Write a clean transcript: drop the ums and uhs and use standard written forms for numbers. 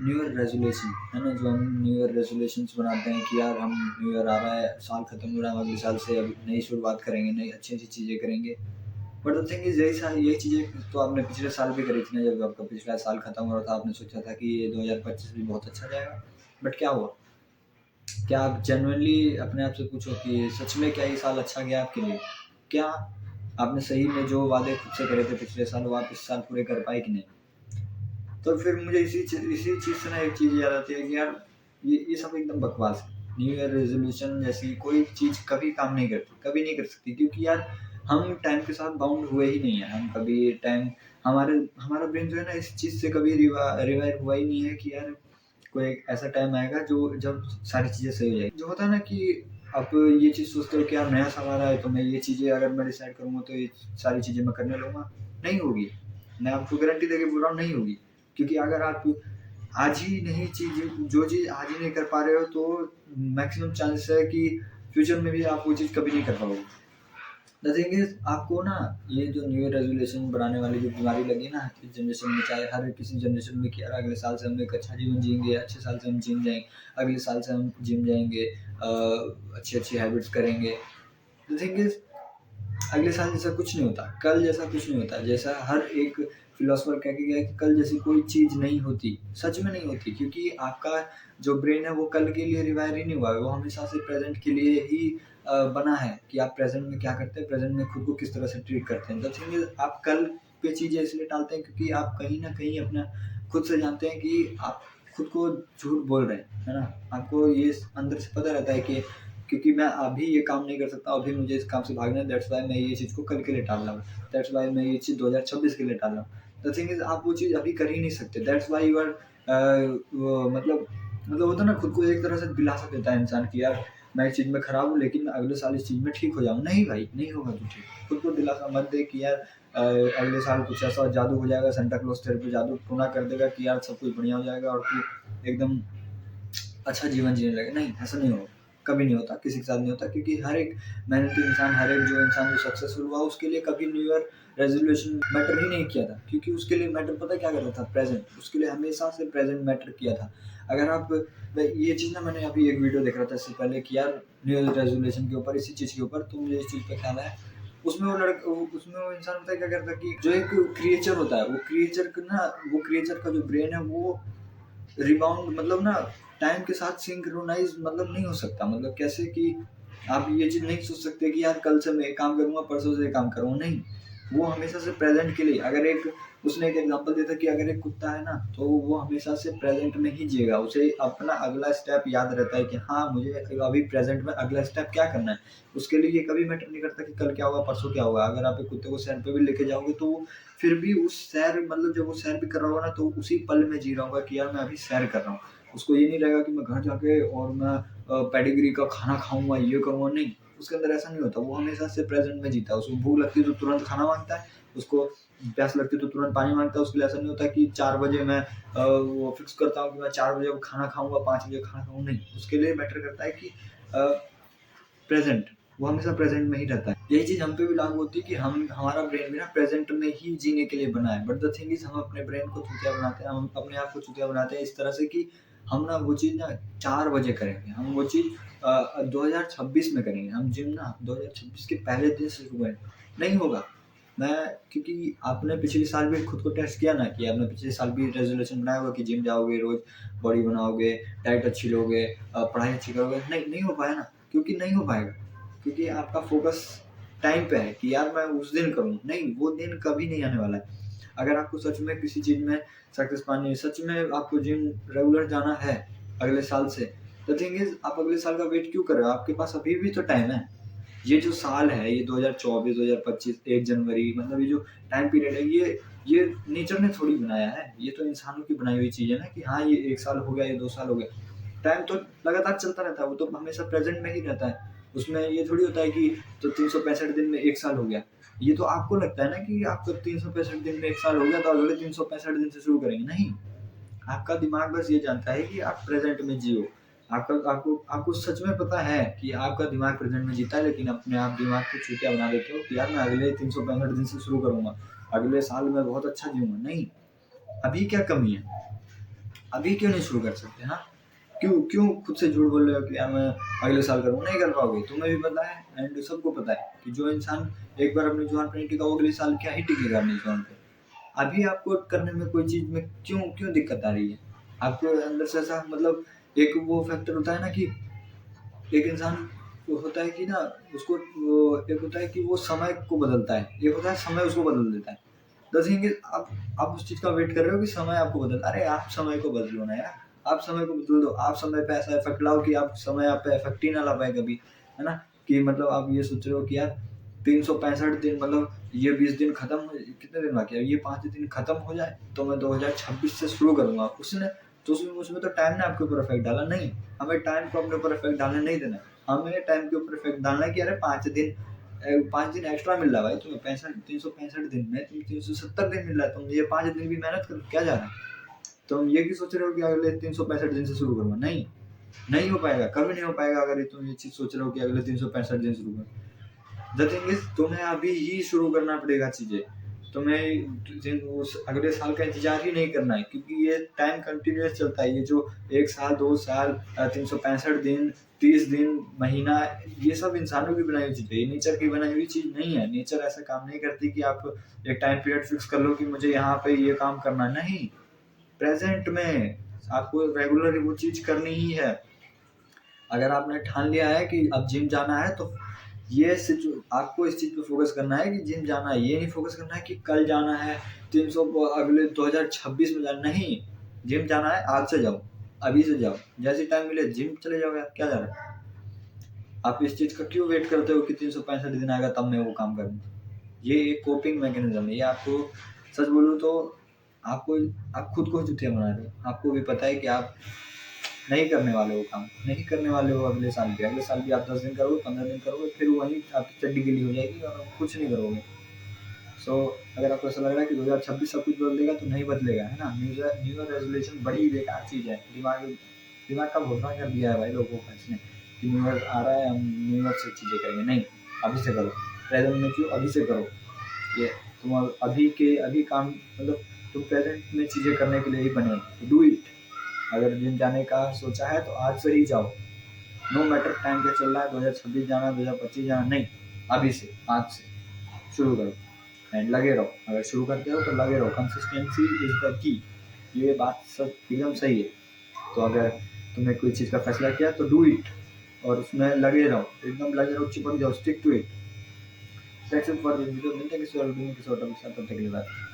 New year resolution है ना, जो हम न्यू ईयर रेज़ोल्यूशंस बनाते हैं कि यार हम न्यू ईयर आ रहा है, साल खत्म हो रहा है, हम अगले साल से अब नई शुरुआत करेंगे, नई अच्छी-अच्छी चीज़ें करेंगे। बट द थिंग इज़ यही चीज़ें तो आपने पिछले साल भी करी थी ना, जब आपका पिछला साल खत्म हो रहा था, आपने सोचा था कि ये 2025 भी बहुत अच्छा जाएगा। बट क्या हुआ? क्या आप जेन्युइनली अपने आप से पूछो कि सच में क्या ये साल अच्छा गया आपके लिए? क्या आपने सही में जो वादे खुद से करे थे पिछले साल, वो आप इस साल पूरे कर पाए कि नहीं? तो फिर मुझे इसी चीज़ से ना एक चीज़ याद आती है कि यार ये सब एकदम बकवास है। न्यू ईयर रेज़ोल्यूशन जैसी कोई चीज़ कभी काम नहीं करती, कभी नहीं कर सकती, क्योंकि यार हम टाइम के साथ बाउंड हुए ही नहीं हैं। हम कभी टाइम हमारे हमारा ब्रेन जो है ना इस चीज़ से कभी रिवायर हुआ ही नहीं है कि यार कोई एक ऐसा टाइम आएगा जो जब सारी चीज़ें सही हो जाएगी। जो होता है ना कि आप ये चीज़ सोचते हो कि यार नया साल आ रहा है तो मैं ये चीज़ें अगर मैं डिसाइड करूँगा तो ये सारी चीज़ें मैं करने लगूँगा, नहीं होगी। मैं आपको गारंटी देके बोल रहा हूँ, नहीं होगी। क्योंकि अगर आप आज ही नहीं चीज़ जो चीज़ आज ही नहीं कर पा रहे हो तो मैक्सिमम चांसेस है कि फ्यूचर में भी आप वो चीज़ कभी नहीं कर पाओगे। द थिंग इज़ आपको ना ये जो न्यू ईयर रेज़ोल्यूशन बनाने वाली जो बीमारी लगी ना इस जनरेशन में, चाहे हर किसी जनरेशन में कि यार अगले साल से हम एक अच्छा जीवन जिएँगे, अच्छे साल से हम जिम जाएँगे, अगले साल से हम जिम जाएँगे, अच्छी-अच्छी हैबिट्स करेंगे। द थिंग इज़ अगले साल जैसा कुछ नहीं होता, कल जैसा कुछ नहीं होता। जैसा हर एक फिलोसोफर कह के गया है कि कल जैसी कोई चीज़ नहीं होती, सच में नहीं होती, क्योंकि आपका जो ब्रेन है वो कल के लिए रिवायर ही नहीं हुआ है, वो हमेशा से प्रेज़ेंट के लिए ही बना है कि आप प्रेज़ेंट में क्या करते हैं, प्रेज़ेंट में खुद को किस तरह से ट्रीट करते हैं। द थिंग इज़ आप कल पे चीज़ें इसलिए टालते हैं क्योंकि आप कहीं न कहीं अपना खुद से जानते हैं कि आप खुद को झूठ बोल रहे हैं, है ना? आपको ये अंदर से पता रहता है कि क्योंकि मैं अभी ये काम नहीं कर सकता, अभी मुझे इस काम से भागना है, दैट्स व्हाई मैं ये चीज़ को कल के लिए टाल रहा हूँ। दैट्स व्हाई मैं ये चीज़ 2026 के लिए टाल रहा हूँ। द थिंग इज़ आप वो चीज़ अभी कर ही नहीं सकते। दैट्स व्हाई यू आर वो मतलब होता है ना, खुद को एक तरह से दिलासा देता है इंसान कि यार मैं इस चीज़ में खराब हूँ लेकिन मैं अगले साल इस चीज़ में ठीक हो जाऊँ। नहीं भाई, नहीं होगा तू ठीक। खुद को दिलासा मत दे कि यार अगले साल कुछ ऐसा जादू हो जाएगा, सांता क्लॉज़ तेरे पे जादू टोना कर देगा कि यार सब कुछ बढ़िया हो जाएगा और तू एकदम अच्छा जीवन जीने लगे। नहीं, ऐसा नहीं होगा, कभी नहीं होता, किसी के साथ नहीं होता, क्योंकि हर एक मेहनती इंसान, हर एक जो इंसान जो सक्सेसफुल हुआ उसके लिए कभी न्यू ईयर रेज़ोल्यूशन मैटर ही नहीं किया था, क्योंकि उसके लिए मैटर पता है क्या कर रहा था? प्रेज़ेंट, उसके लिए हमेशा से प्रेज़ेंट मैटर किया था। अगर आप ये चीज़ ना मैंने अभी एक वीडियो देख रहा था इससे पहले कि यार न्यू ईयर रेज़ोल्यूशन के ऊपर, इसी चीज़ के ऊपर, तो मुझे इस चीज़ पे ख्याल आया। उसमें वो इंसान पता है क्या करता है कि जो एक क्रिएचर होता है, वो क्रिएचर का जो ब्रेन है वो रिबाउंड मतलब ना टाइम के साथ सिंक्रोनाइज मतलब नहीं हो सकता। मतलब कैसे कि आप ये चीज़ नहीं सोच सकते कि यार कल से मैं ये काम करूँगा, परसों से ये काम करूँगा, नहीं। वो हमेशा से प्रेज़ेंट के लिए, अगर एक उसने एक एग्ज़ाम्पल दिया था कि अगर एक कुत्ता है ना, तो वो हमेशा से प्रेज़ेंट में ही जिएगा। उसे अपना अगला स्टेप याद रहता है कि हाँ, मुझे अभी प्रेज़ेंट में अगला स्टेप क्या करना है। उसके लिए ये कभी मैटर नहीं करता कि कल क्या होगा, परसों क्या होगा। अगर आप एक कुत्ते को सैर पे भी लेके जाओगे तो वो फिर भी उस सैर मतलब जब वो सैर भी कर रहा होगा ना, तो उसी पल में जी रहा होगा कि यार मैं अभी सैर कर रहा हूँ। उसको ये नहीं रहेगा कि मैं घर जाके और मैं पेडिग्री का खाना खाऊँगा, ये करूँगा, नहीं। उसके अंदर ऐसा नहीं होता, वो हमेशा से प्रेज़ेंट में जीता है। उसको भूख लगती है तो तुरंत खाना माँगता है, उसको प्यास लगती है तो तुरंत पानी माँगता है। उसके लिए ऐसा नहीं होता कि 4 बजे मैं वो फ़िक्स करता हूँ कि मैं 4 बजे खाना खाऊँगा, 5 बजे खाना खाऊँ, नहीं। उसके लिए मैटर करता है कि अ, प्रेज़ेंट, वो हमेशा प्रेज़ेंट में ही रहता है। यही चीज़ हम पे भी लागू होती है कि हम हमारा ब्रेन भी ना प्रेज़ेंट में ही जीने के लिए बना है। बट द थिंग इज़ हम अपने ब्रेन को चूतिया बनाते हैं, हम अपने आप को चूतिया बनाते हैं इस तरह से कि हम ना वो चीज़ ना 4 बजे करेंगे, हम वो चीज़ 2026 में करेंगे, हम जिम ना 2026 के पहले दिन से शुरू करेंगे, नहीं होगा। मैं क्योंकि आपने पिछले साल भी खुद को टेस्ट किया ना कि आपने पिछले साल भी रेज़ोल्यूशन बनाया होगा कि जिम जाओगे, रोज़ बॉडी बनाओगे, डाइट अच्छी लोगे, पढ़ाई अच्छी करोगे, नहीं हो पाया ना, क्योंकि नहीं हो पाएगा। क्योंकि आपका फ़ोकस टाइम पे है कि यार मैं उस दिन करूँ, नहीं, वो दिन कभी नहीं आने वाला है। अगर आपको सच में किसी चीज़ में सक्सेस पानी है, सच में आपको जिम रेगुलर जाना है अगले साल से, द थिंग इज़ आप अगले साल का वेट क्यों कर रहे हो? आपके पास अभी भी तो टाइम है। ये जो साल है, ये 2024, 2025, 1 जनवरी, मतलब ये जो टाइम पीरियड है, ये नेचर ने थोड़ी बनाया है। ये तो इंसानों की बनाई हुई चीज़ है ना कि हाँ, ये 1 साल हो गया, ये 2 साल हो गया। टाइम तो लगातार चलता रहता है, वो तो हमेशा प्रेज़ेंट में ही रहता है। उसमें ये थोड़ी होता है कि तो 365 दिन में 1 साल हो गया। ये तो आपको लगता है ना कि आपको 365 दिन में 1 साल हो गया तो अगले 365 दिन से शुरू करेंगे, नहीं। आपका दिमाग बस ये जानता है कि आप प्रेज़ेंट में जियो। आपका आपको आपको सच में पता है कि आपका दिमाग प्रेज़ेंट में जीता है, लेकिन अपने आप दिमाग को चूतिया बना देते हो कि यार मैं अगले 365 दिन से शुरू करूँगा, अगले साल मैं बहुत अच्छा जीऊँगा। नहीं, अभी क्या कमी है? अभी क्यों नहीं शुरू कर सकते? हाँ, क्यों क्यों खुद से झूठ बोल रहे हो कि यार मैं अगले साल करूँगा? नहीं कर पाओगे, तुम्हें भी पता है एंड सबको पता है कि जो इंसान एक बार अपनी जुबान पे नहीं टिका, वो अगले साल क्या ही टिकेगा अपनी जुबान पे। अभी आपको करने में कोई चीज़ में क्यों क्यों दिक्कत आ रही है? आपके अंदर से ऐसा मतलब एक वो फैक्टर होता है ना कि एक इंसान को होता है कि ना उसको वो एक होता है कि वो समय को बदलता है, एक होता है समय उसको बदल देता है। द थिंग इज़ आप उस चीज़ का वेट कर रहे हो कि समय आपको बदल, अरे आप समय को बदलो ना यार, आप समय को बदल दो, आप समय पे ऐसा इफ़ेक्ट लाओ कि आप समय आप पे इफ़ेक्ट ही ना ला पाए कभी, है ना? कि मतलब आप ये सोच रहे हो कि यार 365 दिन मतलब ये 20 दिन खत्म कितने दिन बाकी है? ये 5 दिन खत्म हो जाए, तो मैं 2026 से शुरू करूँगा। उसने तो उसमें तो टाइम ने आपके ऊपर इफ़ेक्ट डाला, नहीं, हमें टाइम को अपने ऊपर इफ़ेक्ट डालने नहीं देना है। हमें टाइम के ऊपर इफ़ेक्ट डालना है कि अरे 5 दिन एक्स्ट्रा मिल रहा है भाई तुम्हें, 365 दिन में तुम्हें 370 दिन मिल रहा है, तुम ये 5 दिन भी मेहनत करो, क्या जा रहा है? तुम ये क्यों सोच रहे हो कि अगले 365 दिन से शुरू करूँगा? नहीं, नहीं हो पाएगा, कभी नहीं हो पाएगा अगर ये तुम ये चीज़ सोच रहे हो कि अगले 365 दिन शुरू करो। द थिंग इज़ तुम्हें अभी ही शुरू करना पड़ेगा चीज़ें। तुम्हें उस अगले साल का इंतज़ार ही नहीं करना है, क्योंकि ये टाइम कंटिन्यूअस चलता है। ये जो 1 साल, 2 साल 365 दिन, 30 दिन, महीना, ये सब इंसानों की बनाई हुई चीज़ है। ये नेचर की बनाई हुई चीज़ नहीं है। नेचर ऐसा काम नहीं करती कि आप एक टाइम पीरियड फिक्स कर लो कि मुझे यहाँ पे ये काम करना है। नहीं, प्रेज़ेंट में आपको रेगुलर वो चीज़ करनी ही है। अगर आपने ठान लिया है कि अब जिम जाना है, तो ये आपको इस चीज़ पे फोकस करना है कि जिम जाना है। ये नहीं फोकस करना है कि कल जाना है, 300 अगले 2026 में जाना, नहीं, जिम जाना है, आज से जाओ, अभी से जाओ, जैसे टाइम मिले जिम चले जाओ यार, क्या जा रहा है? आप इस चीज़ का क्यों वेट करते हो कि 365 दिन आएगा तब मैं वो काम करूँगा? ये एक कोपिंग मैकेनिज्म है। ये आपको सच बोलूँ तो आपको आप खुद को जुतिया बना रहे हो। आपको भी पता है कि आप नहीं करने वाले हो काम, नहीं करने वाले हो अगले साल भी आप 10 दिन करोगे, 15 दिन करोगे, फिर वही आपकी चड्डी गीली हो जाएगी और आप कुछ नहीं करोगे। सो अगर आपको ऐसा लग रहा है कि 2026 सब कुछ बदल देगा, तो नहीं बदलेगा, है ना? न्यू ईयर रेज़ोल्यूशन बड़ी बेकार चीज़ है। दिमाग का भोसड़ा कर दिया है भाई लोगों का इसने कि न्यू ईयर आ रहा है, हम न्यू ईयर से चीज़ें करेंगे। नहीं, अभी से करो। प्रेज़ेंट में क्यों, अभी से करो। ये तुम अभी काम मतलब तुम प्रेज़ेंट में चीज़ें करने के लिए ही बने हो, डू इट। अगर जिम जाने का सोचा है तो आज से ही जाओ। नो मैटर टाइम क्या चल रहा है, 2026 जाना, 2025 जाना, नहीं, अभी से, आज से शुरू करो एंड लगे रहो। अगर शुरू करते हो तो लगे रहो, कंसिस्टेंसी इज़ द की। ये बात सब एकदम सही है। तो अगर तुमने कोई चीज़ का फैसला किया तो डू इट और उसमें लगे रहो, एकदम लगे रहो, चिपक जाओ, stick to it. That's it for this video. मिलते हैं किसी और वीडियो में किसी और टॉपिक के साथ, तब तक के लिए बाय।